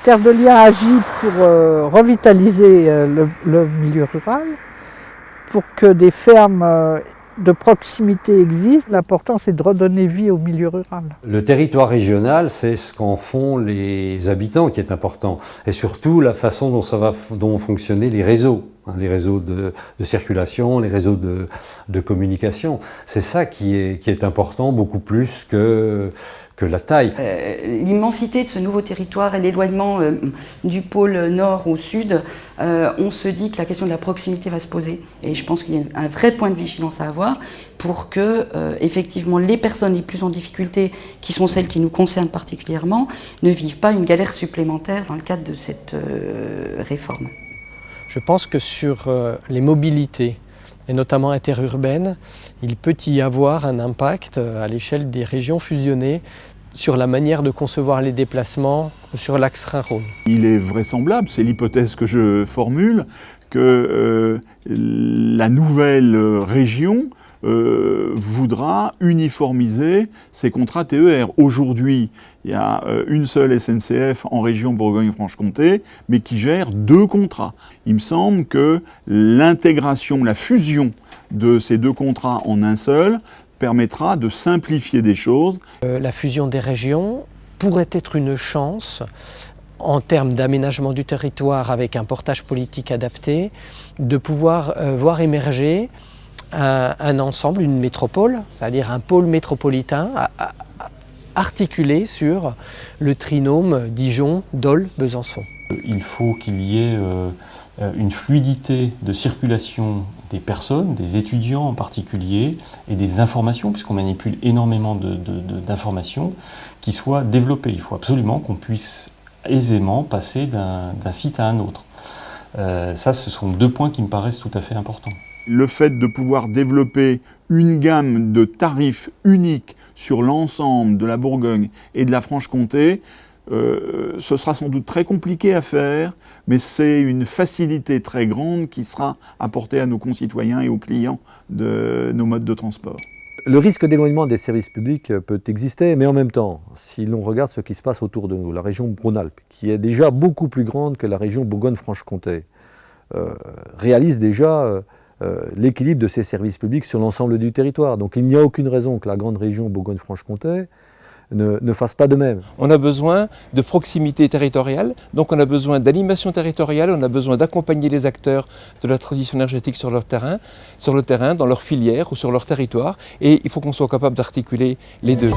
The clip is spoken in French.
Terre de Liens agit pour revitaliser le milieu rural, pour que des fermes de proximité existent. L'important, c'est de redonner vie au milieu rural. Le territoire régional, c'est ce qu'en font les habitants qui est important, et surtout la façon dont vont fonctionner les réseaux de circulation, les réseaux de communication. C'est ça qui est important, beaucoup plus que la taille. L'immensité de ce nouveau territoire et l'éloignement du pôle nord au sud, on se dit que la question de la proximité va se poser. Et je pense qu'il y a un vrai point de vigilance à avoir pour que, effectivement, les personnes les plus en difficulté, qui sont celles qui nous concernent particulièrement, ne vivent pas une galère supplémentaire dans le cadre de cette réforme. Je pense que sur les mobilités, et notamment interurbaines, il peut y avoir un impact à l'échelle des régions fusionnées sur la manière de concevoir les déplacements sur l'axe Rhin-Rhône. Il est vraisemblable, c'est l'hypothèse que je formule, que la nouvelle région voudra uniformiser ses contrats TER. Aujourd'hui, il y a une seule SNCF en région Bourgogne-Franche-Comté, mais qui gère 2 contrats. Il me semble que l'intégration, la fusion de ces 2 contrats en un seul permettra de simplifier des choses. La fusion des régions pourrait être une chance en termes d'aménagement du territoire avec un portage politique adapté, de pouvoir voir émerger un ensemble, une métropole, c'est-à-dire un pôle métropolitain articulé sur le trinôme Dijon, Dole, Besançon. Il faut qu'il y ait une fluidité de circulation des personnes, des étudiants en particulier, et des informations, puisqu'on manipule énormément d'informations, qui soient développées. Il faut absolument qu'on puisse aisément passer d'un site à un autre. Ça, ce sont 2 points qui me paraissent tout à fait importants. Le fait de pouvoir développer une gamme de tarifs uniques sur l'ensemble de la Bourgogne et de la Franche-Comté, ce sera sans doute très compliqué à faire, mais c'est une facilité très grande qui sera apportée à nos concitoyens et aux clients de nos modes de transport. Le risque d'éloignement des services publics peut exister, mais en même temps, si l'on regarde ce qui se passe autour de nous, la région Rhône-Alpes, qui est déjà beaucoup plus grande que la région Bourgogne-Franche-Comté, réalise déjà l'équilibre de ces services publics sur l'ensemble du territoire. Donc il n'y a aucune raison que la grande région Bourgogne-Franche-Comté ne fasse pas de même. On a besoin de proximité territoriale, donc on a besoin d'animation territoriale, on a besoin d'accompagner les acteurs de la transition énergétique sur le terrain, dans leur filière ou sur leur territoire, et il faut qu'on soit capable d'articuler les 2.